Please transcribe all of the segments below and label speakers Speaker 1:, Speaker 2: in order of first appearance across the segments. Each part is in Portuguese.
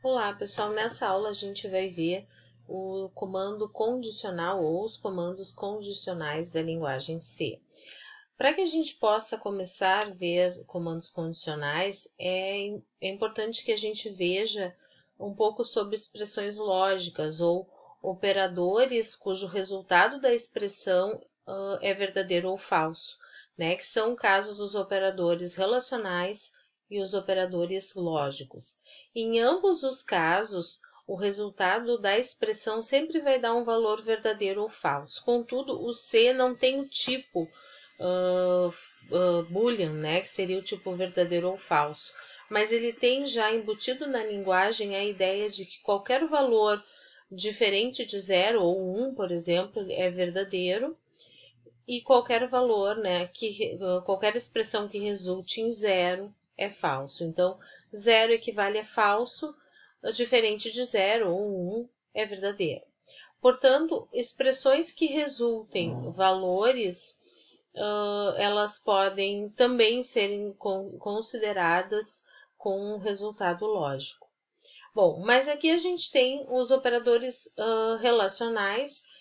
Speaker 1: Olá, pessoal. Nessa aula a gente vai ver o comando condicional ou os comandos condicionais da linguagem C. Para que a gente possa começar a ver comandos condicionais, é importante que a gente veja um pouco sobre expressões lógicas ou operadores cujo resultado da expressão é verdadeiro ou falso, né? Que são o caso dos operadores relacionais e os operadores lógicos. Em ambos os casos, o resultado da expressão sempre vai dar um valor verdadeiro ou falso. Contudo, o C não tem o tipo Boolean, né, que seria o tipo verdadeiro ou falso, mas ele tem já embutido na linguagem a ideia de que qualquer valor diferente de 0 ou 1, por exemplo, é verdadeiro, e qualquer valor, né, qualquer expressão que resulte em 0 é falso. Então, 0 equivale a falso, diferente de 0 ou 1 é verdadeiro. Portanto, expressões que resultem valores, elas podem também serem consideradas com um resultado lógico. Bom, mas aqui a gente tem os operadores relacionais.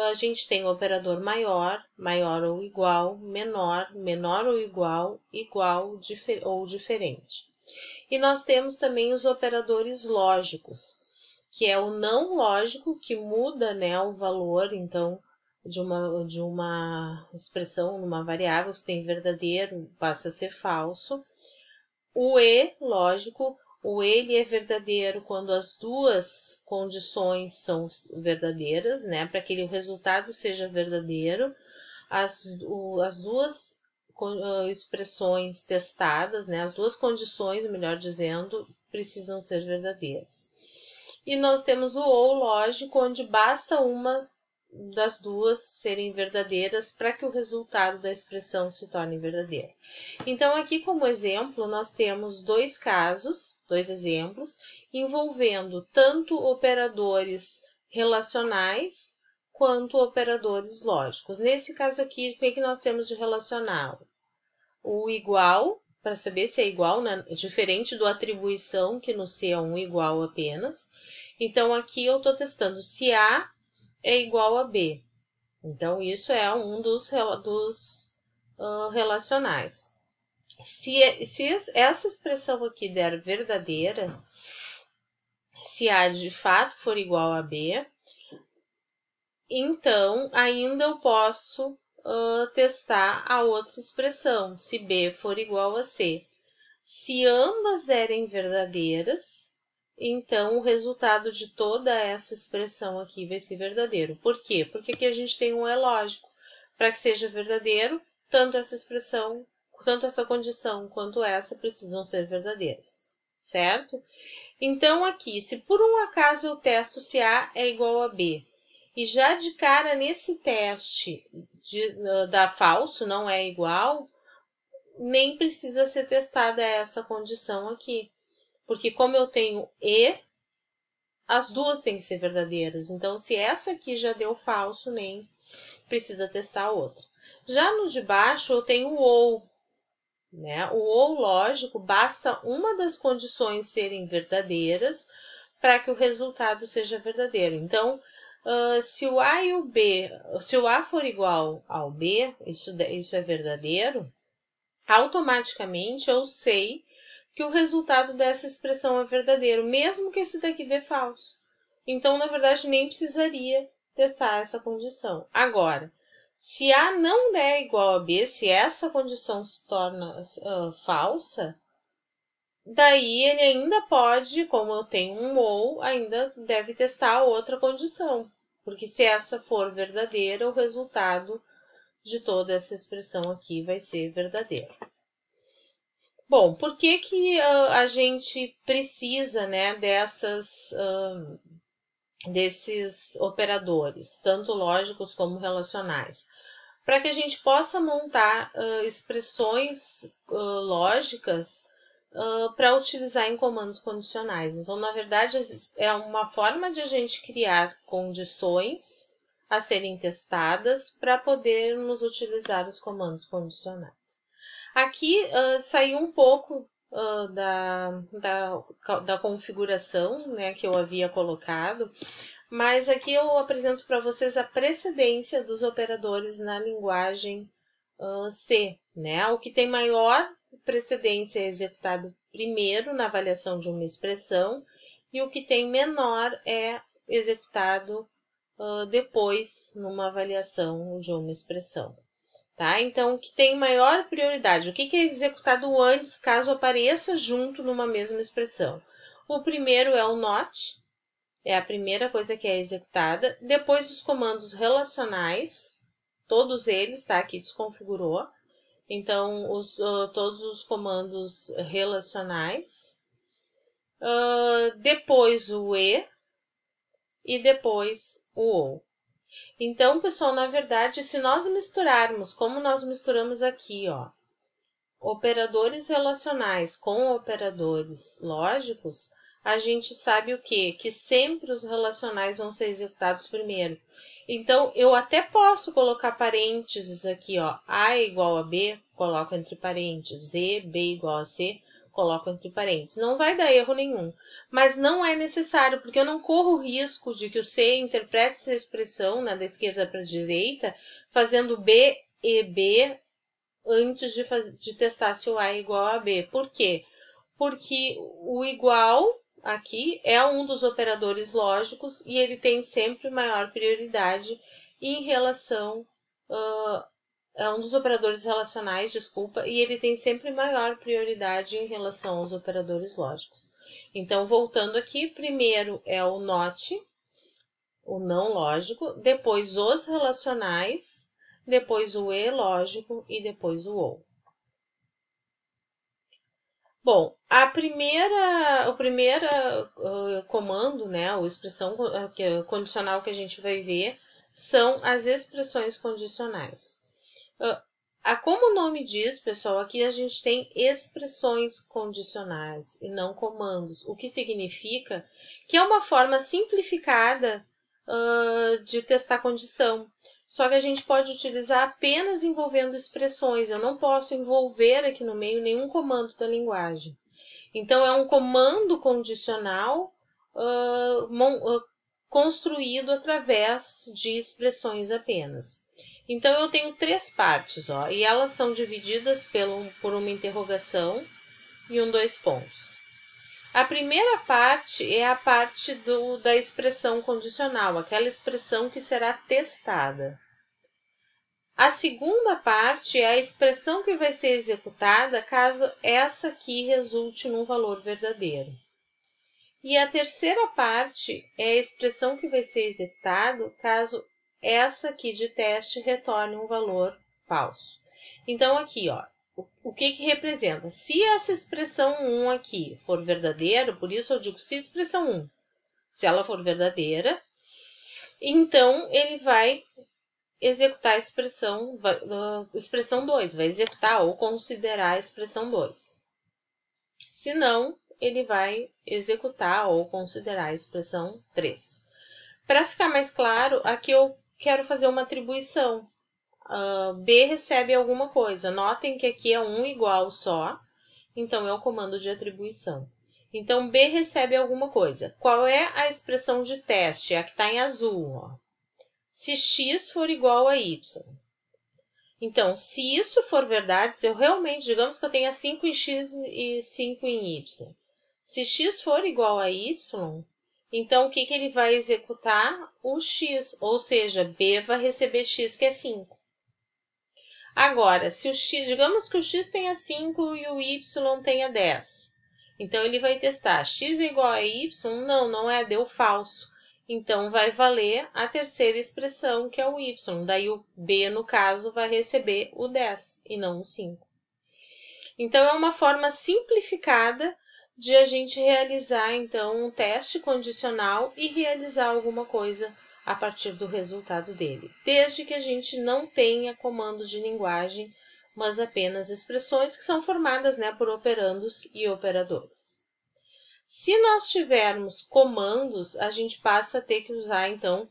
Speaker 1: A gente tem o operador maior, maior ou igual, menor, menor ou igual, igual ou diferente. E nós temos também os operadores lógicos, que é o não lógico, que muda, né, o valor, então, de uma expressão, numa variável, se tem verdadeiro, passa a ser falso. O E lógico, o ele é verdadeiro quando as duas condições são verdadeiras, né, para que o resultado seja verdadeiro. As duas expressões testadas, né, as duas condições, melhor dizendo, precisam ser verdadeiras. E nós temos o ou lógico, onde basta uma das duas serem verdadeiras para que o resultado da expressão se torne verdadeiro. Então, aqui como exemplo, nós temos dois casos, dois exemplos, envolvendo tanto operadores relacionais quanto operadores lógicos. Nesse caso aqui, o que nós temos de relacional? O igual, para saber se é igual, né? Diferente do atribuição, que no C é um igual apenas. Então, aqui eu estou testando se A é igual a B. Então, isso é um dos relacionais. Se essa expressão aqui der verdadeira, se A de fato for igual a B, então ainda eu posso testar a outra expressão, se B for igual a C. Se ambas derem verdadeiras, então o resultado de toda essa expressão aqui vai ser verdadeiro. Por quê? Porque aqui a gente tem um é lógico. Para que seja verdadeiro, tanto essa expressão, tanto essa condição quanto essa precisam ser verdadeiras, certo? Então aqui, se por um acaso eu testo se A é igual a B, e já de cara nesse teste dá falso, não é igual, nem precisa ser testada essa condição aqui. Porque como eu tenho E, as duas têm que ser verdadeiras. Então, se essa aqui já deu falso, nem precisa testar a outra. Já no de baixo, eu tenho o ou. Né? O ou lógico, basta uma das condições serem verdadeiras para que o resultado seja verdadeiro. Então, se o A e o B, se o A for igual ao B, isso é verdadeiro, automaticamente eu sei que o resultado dessa expressão é verdadeiro, mesmo que esse daqui dê falso. Então, na verdade, nem precisaria testar essa condição. Agora, se A não der igual a B, se essa condição se torna falsa, daí ele ainda pode, como eu tenho um ou, ainda deve testar a outra condição. Porque se essa for verdadeira, o resultado de toda essa expressão aqui vai ser verdadeiro. Bom, por que a gente precisa, né, desses operadores, tanto lógicos como relacionais? Para que a gente possa montar expressões lógicas para utilizar em comandos condicionais. Então, na verdade, é uma forma de a gente criar condições a serem testadas para podermos utilizar os comandos condicionais. Aqui saiu um pouco da configuração, né, que eu havia colocado, mas aqui eu apresento para vocês a precedência dos operadores na linguagem C, né? O que tem maior precedência é executado primeiro na avaliação de uma expressão e o que tem menor é executado depois numa avaliação de uma expressão. Tá? Então, o que tem maior prioridade? O que é executado antes, caso apareça junto numa mesma expressão? O primeiro é o not, é a primeira coisa que é executada. Depois, os comandos relacionais, todos eles, tá? Aqui desconfigurou. Então, todos os comandos relacionais. Depois o e depois o ou. Então, pessoal, na verdade, se nós misturarmos, como nós misturamos aqui, ó, operadores relacionais com operadores lógicos, a gente sabe o quê? Que sempre os relacionais vão ser executados primeiro. Então, eu até posso colocar parênteses aqui, ó, A é igual a B, coloco entre parênteses, B igual a C, coloco entre parênteses. Não vai dar erro nenhum, mas não é necessário, porque eu não corro o risco de que o C interprete essa expressão, né, da esquerda para a direita, fazendo B e B antes de testar se o A é igual a B. Por quê? Porque o igual aqui é um dos operadores lógicos e ele tem sempre maior prioridade em relação... é um dos operadores relacionais, desculpa, e ele tem sempre maior prioridade em relação aos operadores lógicos. Então, voltando aqui, primeiro é o not, o não lógico, depois os relacionais, depois o e lógico e depois o ou. Bom, o primeiro comando, né, ou expressão condicional que a gente vai ver são as expressões condicionais. Como o nome diz, pessoal, aqui a gente tem expressões condicionais e não comandos, o que significa que é uma forma simplificada de testar condição. Só que a gente pode utilizar apenas envolvendo expressões. Eu não posso envolver aqui no meio nenhum comando da linguagem. Então, é um comando condicional construído através de expressões apenas. Então, eu tenho três partes, ó, e elas são divididas por uma interrogação e dois pontos. A primeira parte é a parte da expressão condicional, aquela expressão que será testada. A segunda parte é a expressão que vai ser executada caso essa aqui resulte num valor verdadeiro. E a terceira parte é a expressão que vai ser executada caso essa aqui de teste retorne um valor falso. Então, aqui, ó, o que representa? Se essa expressão 1 aqui for verdadeira, por isso eu digo se expressão 1, se ela for verdadeira, então ele vai executar a expressão 2, vai executar ou considerar a expressão 2. Se não, ele vai executar ou considerar a expressão 3. Para ficar mais claro, aqui eu quero fazer uma atribuição. B recebe alguma coisa. Notem que aqui é 1 igual só, então é o comando de atribuição. Então, B recebe alguma coisa. Qual é a expressão de teste? É a que está em azul, ó. Se x for igual a y. Então, se isso for verdade, se eu realmente, digamos que eu tenha 5 em x e 5 em y. Se x for igual a y, então o que ele vai executar? O x, ou seja, B vai receber x, que é 5. Agora, se o x, digamos que o x tenha 5 e o y tenha 10. Então, ele vai testar x é igual a y? Não é, deu falso. Então, vai valer a terceira expressão, que é o y. Daí, o B, no caso, vai receber o 10 e não o 5. Então, é uma forma simplificada de a gente realizar, então, um teste condicional e realizar alguma coisa a partir do resultado dele. Desde que a gente não tenha comandos de linguagem, mas apenas expressões que são formadas, né, por operandos e operadores. Se nós tivermos comandos, a gente passa a ter que usar, então,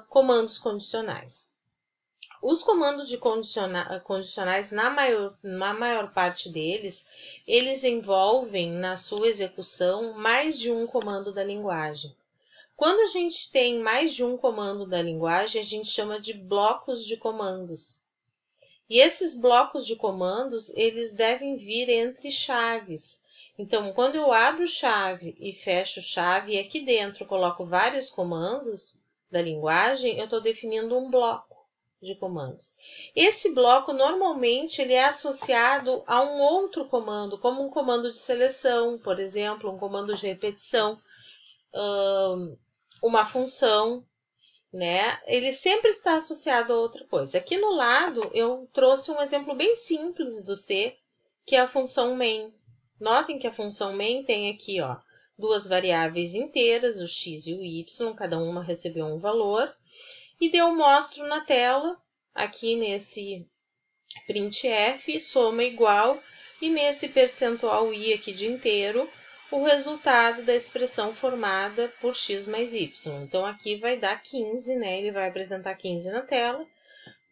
Speaker 1: comandos condicionais. Os comandos de condicionais, na maior parte deles, eles envolvem na sua execução mais de um comando da linguagem. Quando a gente tem mais de um comando da linguagem, a gente chama de blocos de comandos. E esses blocos de comandos, eles devem vir entre chaves. Então, quando eu abro chave e fecho chave, e aqui dentro eu coloco vários comandos da linguagem, eu estou definindo um bloco de comandos. Esse bloco, normalmente, ele é associado a um outro comando, como um comando de seleção, por exemplo, um comando de repetição, uma função, né? Ele sempre está associado a outra coisa. Aqui no lado, eu trouxe um exemplo bem simples do C, que é a função main. Notem que a função main tem aqui, ó, duas variáveis inteiras, o x e o y, cada uma recebeu um valor. E eu mostro na tela, aqui nesse printf, soma igual, e nesse percentual i aqui de inteiro, o resultado da expressão formada por x mais y. Então, aqui vai dar 15, né? Ele vai apresentar 15 na tela.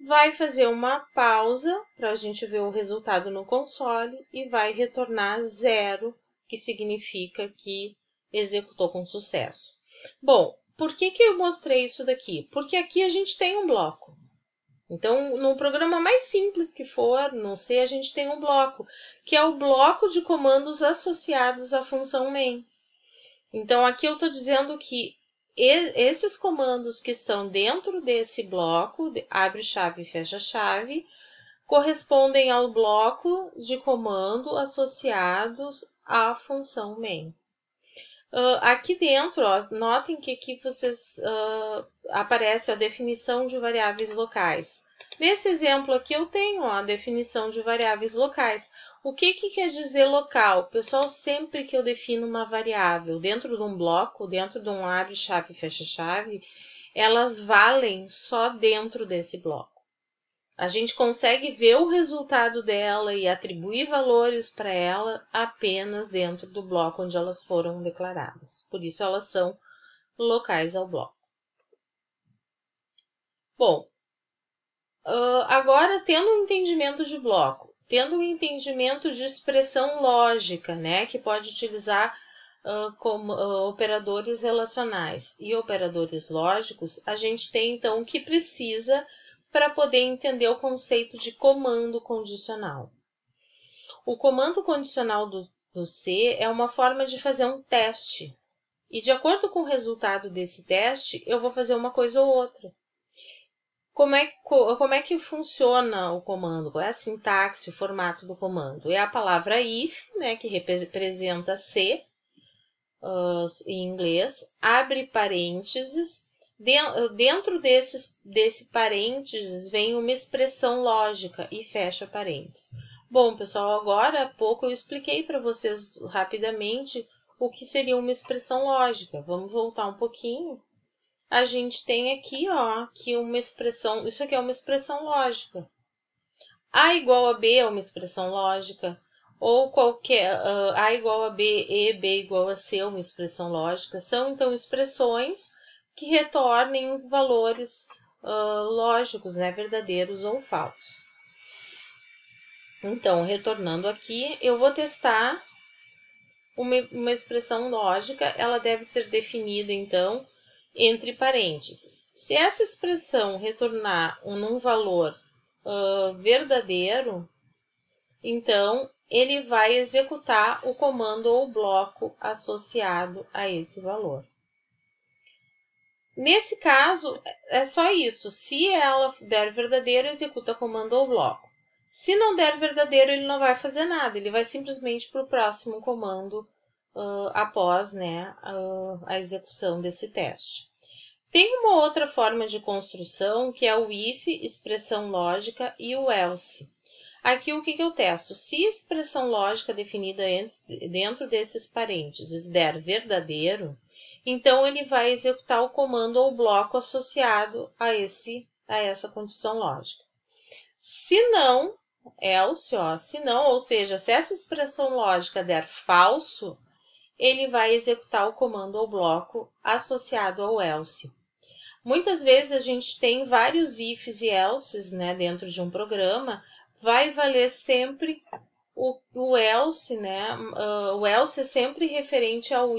Speaker 1: Vai fazer uma pausa para a gente ver o resultado no console e vai retornar 0, que significa que executou com sucesso. Bom, por que eu mostrei isso daqui? Porque aqui a gente tem um bloco. Então, no programa mais simples que for, no C, a gente tem um bloco, que é o bloco de comandos associados à função main. Então, aqui eu estou dizendo que esses comandos que estão dentro desse bloco, abre chave e fecha chave, correspondem ao bloco de comando associados à função main. Aqui dentro, ó, notem que aqui aparece a definição de variáveis locais. Nesse exemplo aqui eu tenho a definição de variáveis locais. O que quer dizer local? Pessoal, sempre que eu defino uma variável dentro de um bloco, dentro de um abre chave e fecha chave, elas valem só dentro desse bloco. A gente consegue ver o resultado dela e atribuir valores para ela apenas dentro do bloco onde elas foram declaradas. Por isso, elas são locais ao bloco. Bom, agora, tendo um entendimento de bloco, tendo um entendimento de expressão lógica, né, que pode utilizar como operadores relacionais e operadores lógicos, a gente tem, então, o que precisa para poder entender o conceito de comando condicional. O comando condicional do C é uma forma de fazer um teste. E de acordo com o resultado desse teste, eu vou fazer uma coisa ou outra. Como é que funciona o comando? Qual é a sintaxe, o formato do comando? É a palavra if, né, que representa C em inglês, abre parênteses. Dentro desse parênteses vem uma expressão lógica e fecha parênteses. Bom, pessoal, agora há pouco eu expliquei para vocês rapidamente o que seria uma expressão lógica. Vamos voltar um pouquinho. A gente tem aqui, ó, que uma expressão, isso aqui é uma expressão lógica. A igual a B é uma expressão lógica, ou qualquer A igual a B e B igual a C é uma expressão lógica. São, então, expressões que retornem valores lógicos, né, verdadeiros ou falsos. Então, retornando aqui, eu vou testar uma expressão lógica, ela deve ser definida, então, entre parênteses. Se essa expressão retornar um valor verdadeiro, então, ele vai executar o comando ou bloco associado a esse valor. Nesse caso, é só isso. Se ela der verdadeiro, executa comando ou bloco. Se não der verdadeiro, ele não vai fazer nada. Ele vai simplesmente para o próximo comando após, né, a execução desse teste. Tem uma outra forma de construção, que é o if, expressão lógica, e o else. Aqui, o que eu testo? Se a expressão lógica definida dentro desses parênteses der verdadeiro, então ele vai executar o comando ou bloco associado a essa condição lógica. Se não, else, ó, se não, ou seja, se essa expressão lógica der falso, ele vai executar o comando ou bloco associado ao else. Muitas vezes a gente tem vários ifs e elses, né, dentro de um programa, vai valer sempre o else, né? O else é sempre referente ao